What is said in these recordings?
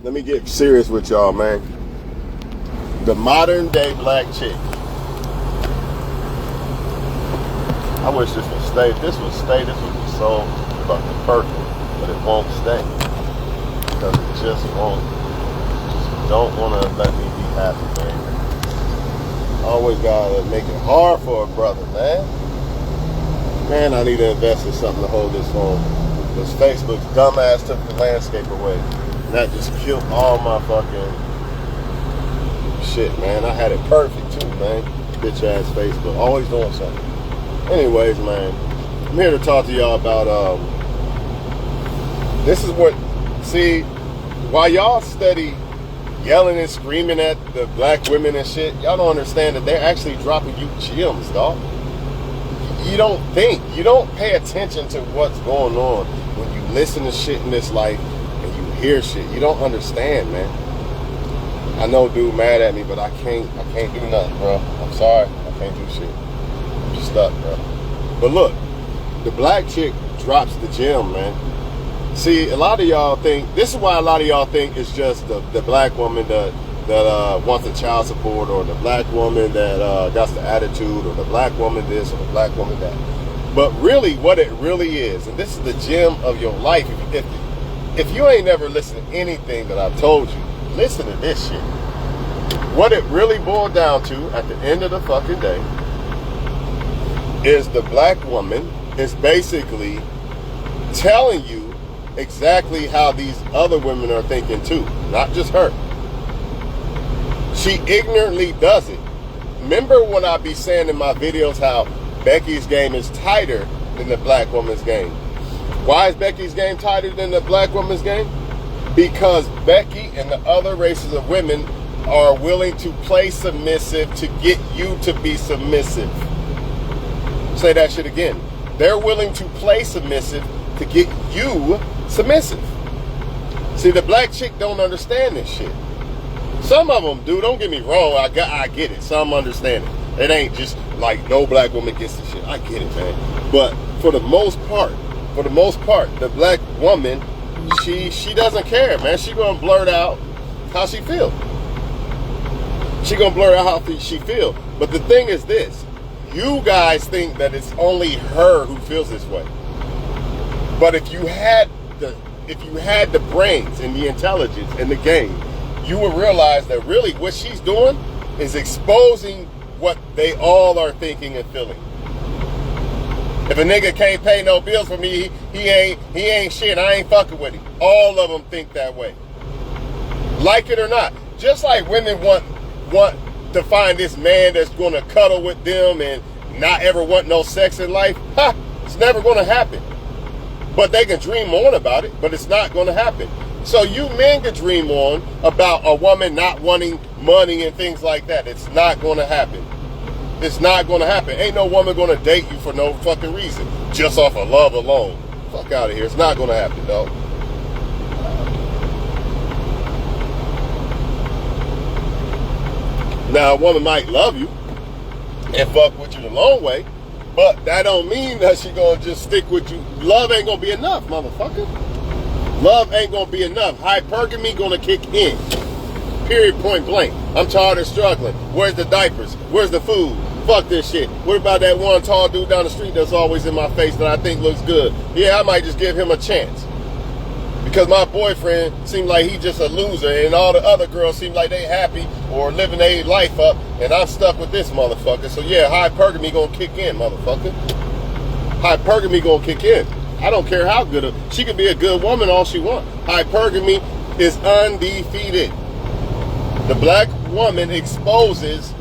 Let me get serious with y'all, man. The modern day black chick. I wish this would stay. This would stay. This would be so fucking perfect, but it won't stay because it just won't. Just don't want to let me be happy, man. Always gotta make it hard for a brother, man. Man, I need to invest in something to hold this phone. Because Facebook's dumbass took the landscape away. And that just killed all my fucking shit, man. I had it perfect too, man. Bitch ass Facebook. Always doing something. Anyways, man. I'm here to talk to y'all about, this is what, see, while y'all steady yelling and screaming at the black women and shit, y'all don't understand that they're actually dropping you gems, dog. You don't think, you don't pay attention to what's going on when you listen to shit in this life and you hear shit. You don't understand, man. I know dude mad at me, but I can't do nothing, bro. I'm sorry, I can't do shit. I'm just stuck, bro. But look, the black chick drops the gem, man. See, a lot of y'all think, this is why a lot of y'all think it's just the black woman that wants the child support, or the black woman that got the attitude, or the black woman this, or the black woman that. But really, what it really is, and this is the gem of your life, if you ain't never listened to anything that I've told you, listen to this shit. What it really boiled down to at the end of the fucking day is the black woman is basically telling you exactly how these other women are thinking too, not just her. She ignorantly does it. Remember when I be saying in my videos how Becky's game is tighter than the black woman's game? Why is Becky's game tighter than the black woman's game? Because Becky and the other races of women are willing to play submissive to get you to be submissive. Say that shit again. They're willing to play submissive to get you submissive. See, the black chick don't understand this shit. Some of them do, don't get me wrong, I get it. Some understand it. It ain't just like no black woman gets this shit. I get it, man. But for the most part, the black woman, she doesn't care, man. She gonna blurt out how she feel. She gonna blurt out how she feel. But the thing is this, you guys think that it's only her who feels this way. But if you had the brains and the intelligence and the game, you would realize that really what she's doing is exposing what they all are thinking and feeling. If a nigga can't pay no bills for me, he ain't shit. I ain't fucking with him. All of them think that way. Like it or not. Just like women want to find this man that's going to cuddle with them and not ever want no sex in life. It's never going to happen. But they can dream on about it, but it's not going to happen. So you men can dream on about a woman not wanting money and things like that. It's not going to happen. It's not going to happen. Ain't no woman going to date you for no fucking reason. Just off of love alone. Fuck out of here. It's not going to happen, dog. Now, a woman might love you and fuck with you the long way, but that don't mean that she going to just stick with you. Love ain't going to be enough, motherfucker. Love ain't going to be enough. Hypergamy going to kick in. Period, point blank. I'm tired of struggling. Where's the diapers? Where's the food? Fuck this shit. What about that one tall dude down the street that's always in my face that I think looks good? Yeah, I might just give him a chance. Because my boyfriend seemed like he just a loser, and all the other girls seem like they happy or living their life up, and I'm stuck with this motherfucker. So yeah, hypergamy gonna kick in, motherfucker. Hypergamy gonna kick in. I don't care how good she can be a good woman all she wants. Hypergamy is undefeated. The black woman exposes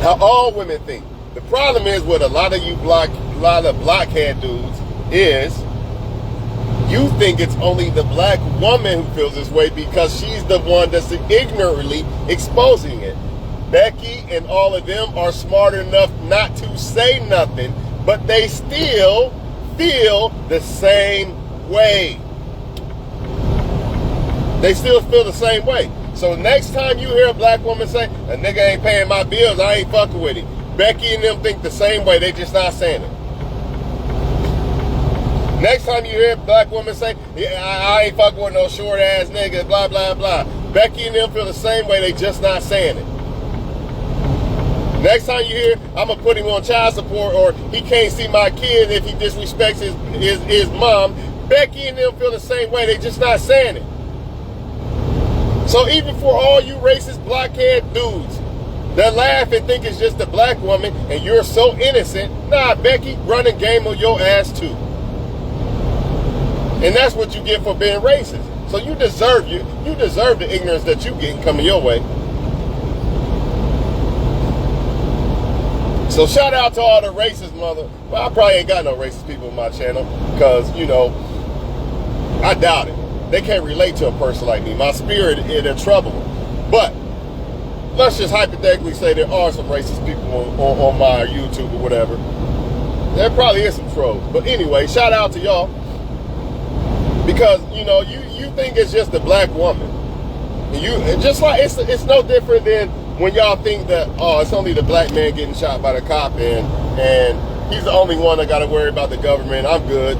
how all women think. The problem is with a lot of blockhead dudes is you think it's only the black woman who feels this way because she's the one that's ignorantly exposing it. Becky and all of them are smart enough not to say nothing, but they still feel the same way. They still feel the same way. So next time you hear a black woman say, a nigga ain't paying my bills, I ain't fucking with him. Becky and them think the same way, they just not saying it. Next time you hear a black woman say, yeah, I ain't fucking with no short ass nigga, blah, blah, blah. Becky and them feel the same way, they just not saying it. Next time you hear, I'm going to put him on child support, or he can't see my kid if he disrespects his mom, Becky and them feel the same way, they just not saying it. So even for all you racist blockhead dudes that laugh and think it's just a black woman and you're so innocent, nah, Becky, running game on your ass too. And that's what you get for being racist. So you deserve the ignorance that you get coming your way. So shout out to all the racist well, I probably ain't got no racist people on my channel, because, you know, I doubt it. They can't relate to a person like me. My spirit, it'll trouble them. But let's just hypothetically say there are some racist people on my YouTube or whatever. There probably is some trolls. But anyway, shout out to y'all. Because, you know, you think it's just a black woman. Just like it's no different than when y'all think that, oh, it's only the black man getting shot by the cop and he's the only one that got to worry about the government. I'm good.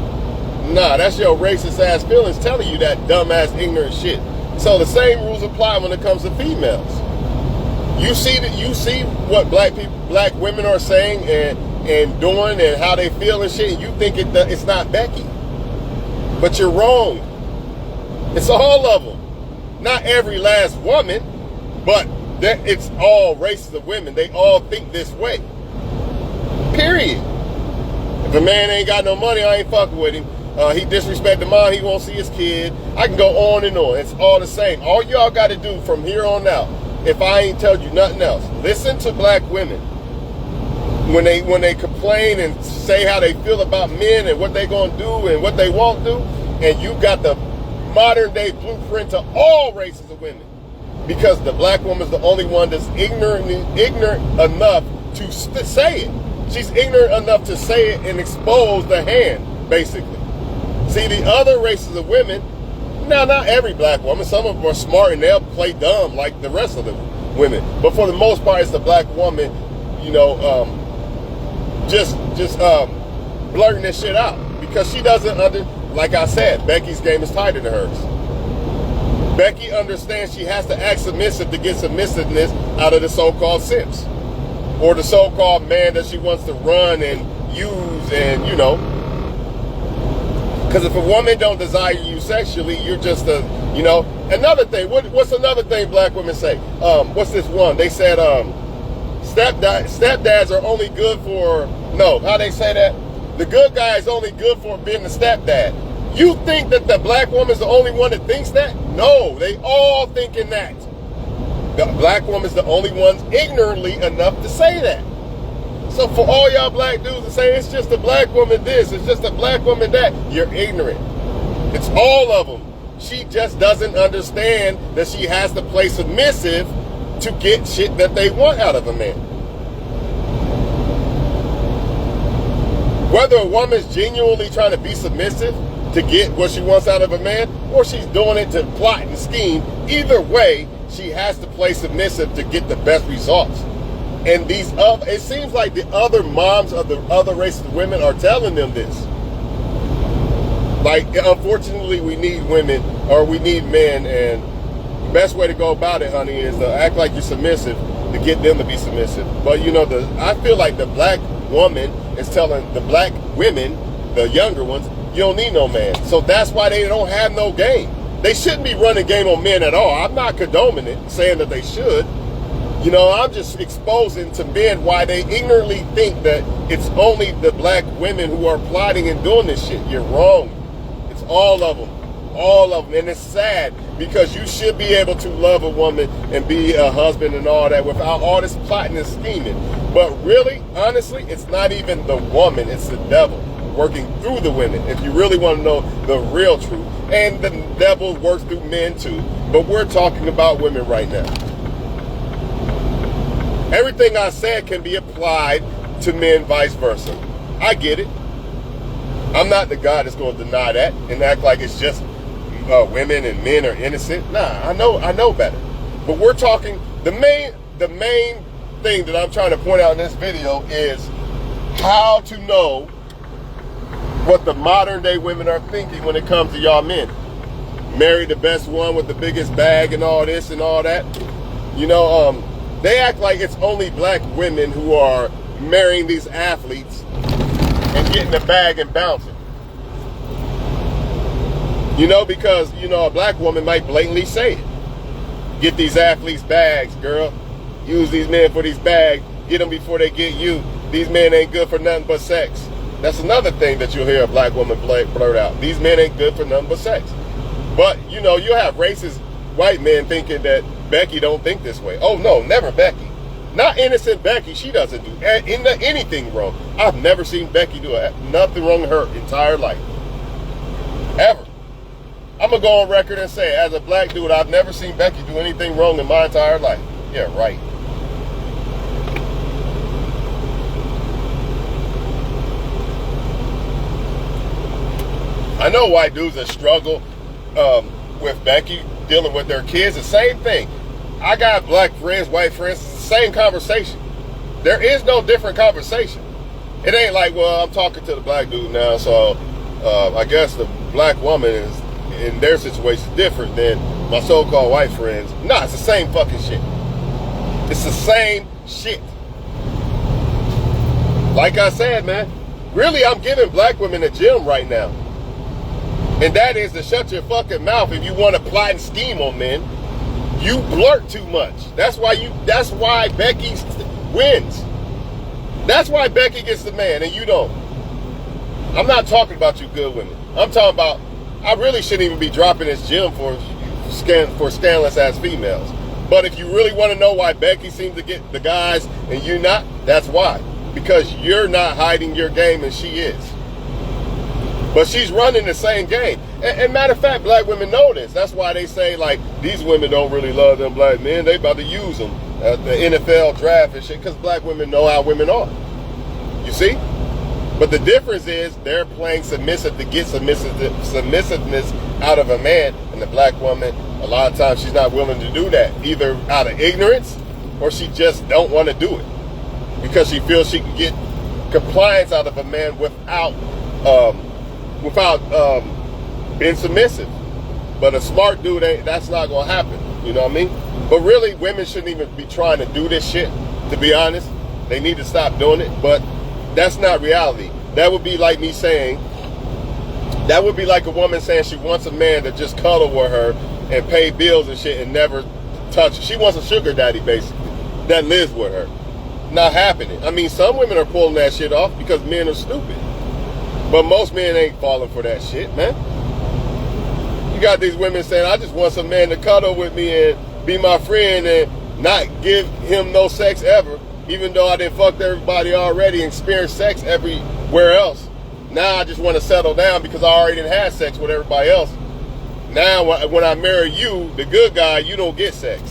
Nah, that's your racist ass feelings telling you that dumb ass ignorant shit. So the same rules apply when it comes to females. You see what black women are saying and doing and how they feel and shit, and you think it's not Becky. But you're wrong. It's all of them. Not every last woman, but it's all races of women. They all think this way. Period. If a man ain't got no money, I ain't fucking with him. He disrespect the mom, he won't see his kid. I can go on and on. It's all the same. All y'all got to do from here on out, if I ain't told you nothing else, listen to black women. When they complain and say how they feel about men and what they gonna do and what they won't do, and you got the modern day blueprint to all races of women, because the black woman's the only one that's ignorant enough to say it. She's ignorant enough to say it and expose the hand, basically. See, the other races of women, now not every black woman, some of them are smart and they'll play dumb like the rest of the women, but for the most part, it's the black woman, you know, just blurting this shit out, because she doesn't like I said, Becky's game is tighter than hers. Becky understands she has to act submissive to get submissiveness out of the so-called simps, or the so-called man that she wants to run and use, and you know, because if a woman don't desire you sexually, you're just a, you know. Another thing, what's another thing black women say? What's this one? They said stepdads are only good for, no, how they say that? The good guy is only good for being the stepdad. You think that the black woman's the only one that thinks that? No, they all thinking that. The black woman's the only ones ignorantly enough to say that. So for all y'all black dudes to say it's just a black woman this, it's just a black woman that, you're ignorant. It's all of them. She just doesn't understand that she has to play submissive to get shit that they want out of a man. Whether a woman's genuinely trying to be submissive to get what she wants out of a man, or she's doing it to plot and scheme, either way, she has to play submissive to get the best results. And it seems like the other moms of the other races of women are telling them this. Like, unfortunately, we need women, or we need men, and the best way to go about it, honey, is to act like you're submissive to get them to be submissive. But you know, I feel like the black woman is telling the black women, the younger ones, you don't need no man. So that's why they don't have no game. They shouldn't be running game on men at all. I'm not condoning it, saying that they should. You know, I'm just exposing to men why they ignorantly think that it's only the black women who are plotting and doing this shit. You're wrong. It's all of them. All of them. And it's sad, because you should be able to love a woman and be a husband and all that without all this plotting and scheming. But really, honestly, it's not even the woman. It's the devil working through the women, if you really want to know the real truth. And the devil works through men too. But we're talking about women right now. Everything I said can be applied to men, vice versa. I get it. I'm not the guy that's going to deny that and act like it's just women and men are innocent. Nah, I know better. But we're talking, the main thing that I'm trying to point out in this video is how to know what the modern day women are thinking when it comes to y'all men. Marry the best one with the biggest bag and all this and all that. You know, they act like it's only black women who are marrying these athletes and getting the bag and bouncing. You know, because, you know, a black woman might blatantly say it. Get these athletes bags, girl. Use these men for these bags. Get them before they get you. These men ain't good for nothing but sex. That's another thing that you'll hear a black woman blurt out. These men ain't good for nothing but sex. But, you know, you'll have racist white men thinking that Becky don't think this way. Oh, no, never Becky. Not innocent Becky. She doesn't do anything wrong. I've never seen Becky do nothing wrong in her entire life. Ever. I'm going to go on record and say, as a black dude, I've never seen Becky do anything wrong in my entire life. Yeah, right. I know white dudes that struggle with Becky dealing with their kids. The same thing. I got black friends, white friends, it's the same conversation. There is no different conversation. It ain't like, well, I'm talking to the black dude now, so I guess the black woman is in their situation different than my so-called white friends. Nah, it's the same fucking shit. It's the same shit. Like I said, man, really, I'm giving black women a gym right now. And that is to shut your fucking mouth if you want to plot and scheme on men. You blurt too much. That's why Becky wins. That's why Becky gets the man and you don't. I'm not talking about you good women. I'm talking about, I really shouldn't even be dropping this gym for scandalous ass females. But if you really want to know why Becky seems to get the guys and you not, that's why. Because you're not hiding your game and she is. But she's running the same game. And matter of fact, black women know this. That's why they say, like, these women don't really love them black men. They about to use them at the NFL draft and shit. Because black women know how women are. You see? But the difference is they're playing submissive to get submissiveness out of a man. And the black woman, a lot of times, she's not willing to do that. Either out of ignorance or she just don't want to do it. Because she feels she can get compliance out of a man without being submissive. But a smart dude, that's not going to happen. You know what I mean? But really, women shouldn't even be trying to do this shit, to be honest. They need to stop doing it. But that's not reality. That would be like me saying, that would be like a woman saying she wants a man to just cuddle with her and pay bills and shit and never touch her. She wants a sugar daddy, basically, that lives with her. Not happening. I mean, some women are pulling that shit off because men are stupid. But most men ain't falling for that shit, man. You got these women saying, I just want some man to cuddle with me and be my friend and not give him no sex ever, even though I done fucked everybody already and experienced sex everywhere else. Now I just want to settle down because I already done had sex with everybody else. Now when I marry you, the good guy, you don't get sex.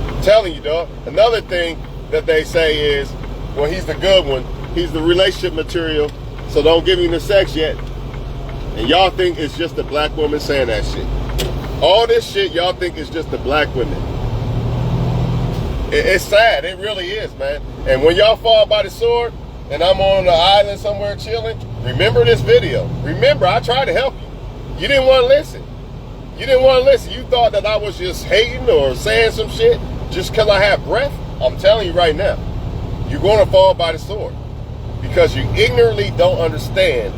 I'm telling you, dog. Another thing that they say is, well, he's the good one. He's the relationship material, so don't give him the sex yet. And y'all think it's just the black woman saying that shit. All this shit y'all think is just the black women. It's sad. It really is, man. And when y'all fall by the sword and I'm on the island somewhere chilling, remember this video. Remember, I tried to help you. You didn't want to listen. You didn't want to listen. You thought that I was just hating or saying some shit just because I have breath. I'm telling you right now, you're going to fall by the sword. Because you ignorantly don't understand,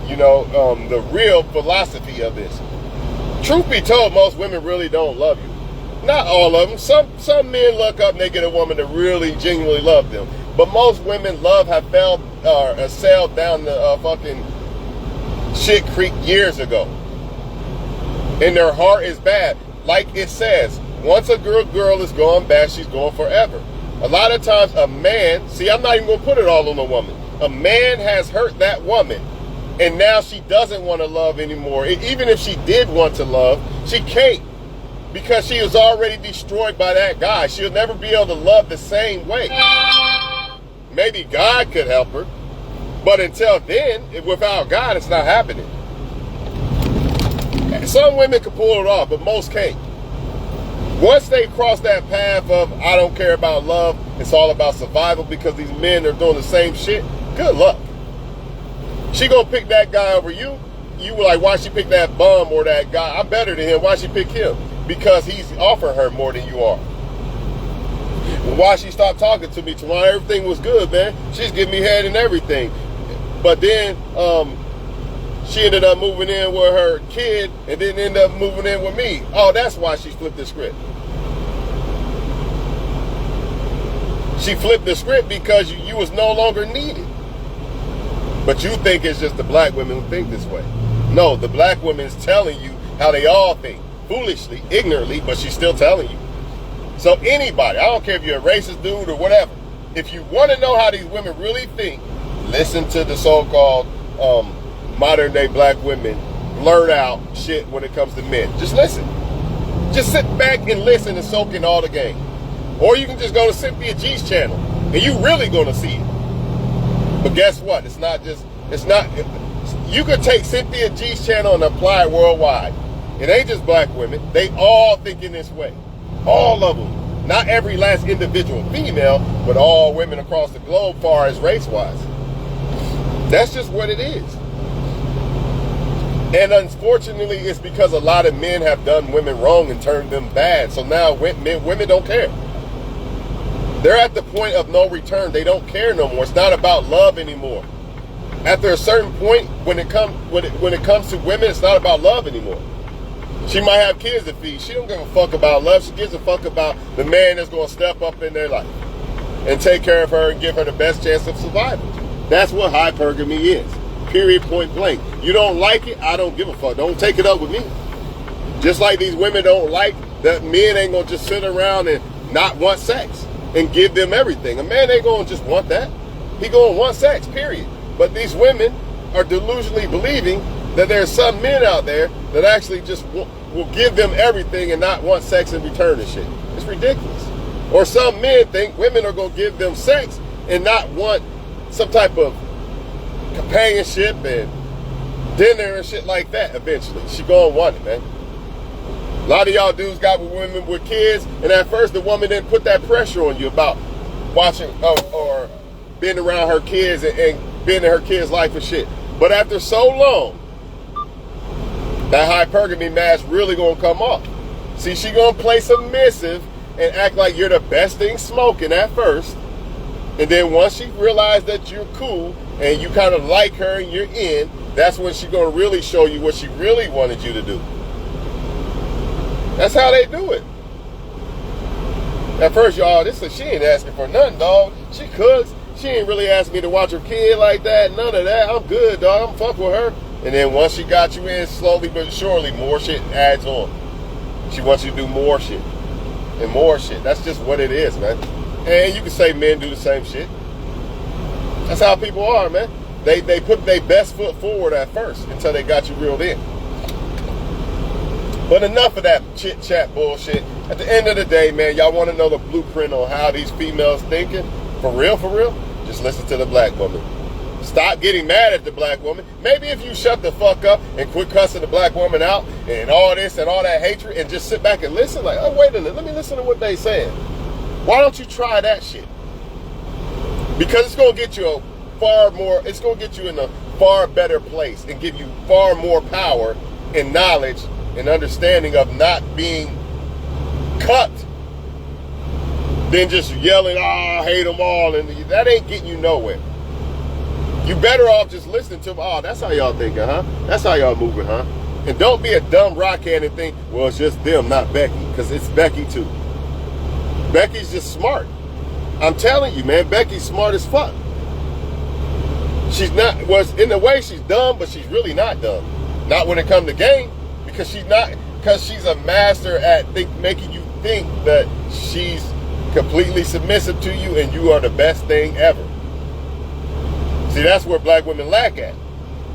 you know, the real philosophy of this. Truth be told, most women really don't love you. Not all of them. Some men look up and they get a woman that really genuinely love them. But most women have sailed down the fucking shit creek years ago. And their heart is bad. Like it says, once a girl is gone bad, she's gone forever. A lot of times a man, see, I'm not even going to put it all on a woman. A man has hurt that woman, and now she doesn't want to love anymore. Even if she did want to love, she can't because she was already destroyed by that guy. She'll never be able to love the same way. Maybe God could help her, but until then, without God, it's not happening. Some women can pull it off, but most can't. Once they cross that path of, I don't care about love, it's all about survival because these men are doing the same shit, good luck. She gonna pick that guy over you. You were like, why she pick that bum or that guy? I'm better than him. Why she pick him? Because he's offering her more than you are. Why she stopped talking to me? Tomorrow everything was good, man. She's giving me head and everything. But then she ended up moving in with her kid and then ended up moving in with me. Oh, that's why she flipped the script. She flipped the script because you was no longer needed. But you think it's just the black women who think this way. No, the black woman is telling you how they all think. Foolishly, ignorantly, but she's still telling you. So anybody, I don't care if you're a racist dude or whatever, if you want to know how these women really think, listen to the so-called modern day black women blurt out shit when it comes to men. Just listen. Just sit back and listen and soak in all the game. Or you can just go to Cynthia G's channel and you really going to see it. But guess what? You could take Cynthia G's channel and apply it worldwide. It ain't just black women. They all think in this way. All of them. Not every last individual female, but all women across the globe far as race-wise. That's just what it is. And unfortunately, it's because a lot of men have done women wrong and turned them bad. So now women don't care. They're at the point of no return. They don't care no more. It's not about love anymore. After a certain point, when it comes to women, it's not about love anymore. She might have kids to feed. She don't give a fuck about love. She gives a fuck about the man that's going to step up in their life and take care of her and give her the best chance of survival. That's what hypergamy is. Period, point blank. You don't like it, I don't give a fuck. Don't take it up with me. Just like these women don't like that men ain't going to just sit around and not want sex and give them everything. A man ain't going to just want that. He going to want sex, period. But these women are delusionally believing that there's some men out there that actually just will give them everything and not want sex in return and shit. It's ridiculous. Or some men think women are going to give them sex and not want some type of companionship and dinner and shit like that eventually. She going to want it, man. A lot of y'all dudes got with women with kids, and at first the woman didn't put that pressure on you about watching or being around her kids and being in her kids' life and shit. But after so long, that hypergamy mask really gonna come off. See, she gonna play submissive and act like you're the best thing smoking at first. And then once she realized that you're cool and you kind of like her and you're in, that's when she gonna really show you what she really wanted you to do. That's how they do it. At first, y'all, she ain't asking for nothing, dog. She cooks. She ain't really asking me to watch her kid like that. None of that. I'm good, dog. I'm fuck with her. And then once she got you in, slowly but surely, more shit adds on. She wants you to do more shit. And more shit. That's just what it is, man. And you can say men do the same shit. That's how people are, man. They put their best foot forward at first until they got you reeled in. But enough of that chit-chat bullshit. At the end of the day, man, y'all want to know the blueprint on how these females thinking? For real? Just listen to the black woman. Stop getting mad at the black woman. Maybe if you shut the fuck up and quit cussing the black woman out and all this and all that hatred and just sit back and listen, like, oh, wait a minute, let me listen to what they saying. Why don't you try that shit? Because it's going to get you it's going to get you in a far better place and give you far more power and knowledge and understanding of not being cut than just yelling, I hate them all, and that ain't getting you nowhere. You better off just listening to them. Oh, that's how y'all thinking, huh? That's how y'all moving, huh? And don't be a dumb rockhead and think, well, it's just them, not Becky, because it's Becky too. Becky's just smart. I'm telling you, man, Becky's smart as fuck. She's not, in a way she's dumb, but she's really not dumb. Not when it comes to game, because she's a master at making you think that she's completely submissive to you and you are the best thing ever. See, that's where black women lack at.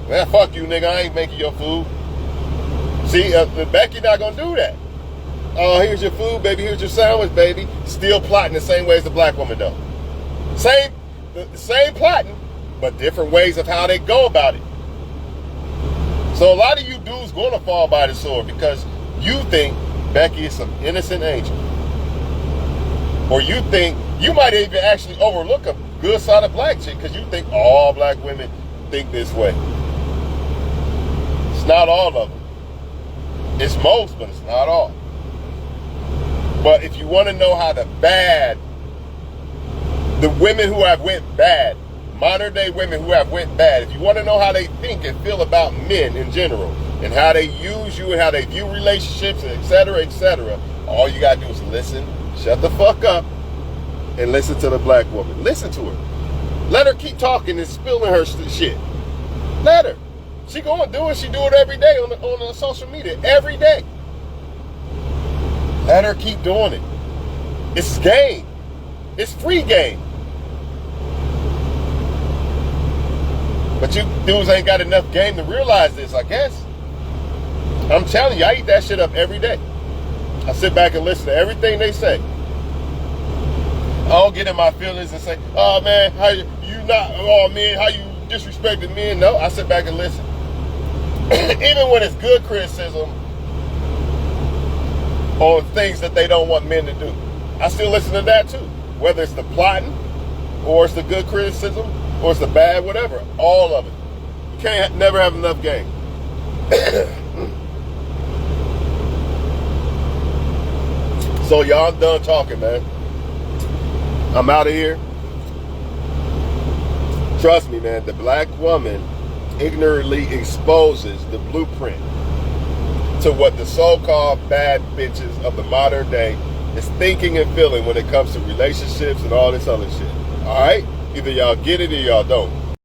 Man, fuck you, nigga, I ain't making your food. See, Becky not gonna do that. Oh, here's your food, baby, here's your sandwich, baby. Still plotting the same way as the black woman does. Same plotting, but different ways of how they go about it. So a lot of you dudes gonna fall by the sword because you think Becky is some innocent angel. Or you think, you might even actually overlook a good solid black chick because you think all black women think this way. not all of them. It's most, but it's not all. But if you want to know how the women who have went bad, modern day women who have went bad, if you want to know how they think and feel about men in general, and how they use you and how they view relationships, etc., all you gotta do is listen, shut the fuck up, and listen to the black woman. Listen to her. Let her keep talking and spilling her shit. Let her. She gonna do it. She do it every day on the social media. Every day. Let her keep doing it. It's game. It's free game. But you dudes ain't got enough game to realize this, I guess. I'm telling you, I eat that shit up every day. I sit back and listen to everything they say. I don't get in my feelings and say, oh man, how you not, oh man, how you disrespecting men? No, I sit back and listen. Even when it's good criticism on things that they don't want men to do, I still listen to that too. Whether it's the plotting, or it's the good criticism, or it's the bad, whatever. All of it. You can't never have enough game. So y'all done talking, man. I'm out of here. Trust me, man, the black woman ignorantly exposes the blueprint to what the so-called bad bitches of the modern day is thinking and feeling when it comes to relationships and all this other shit. All right? Either y'all get it or y'all don't.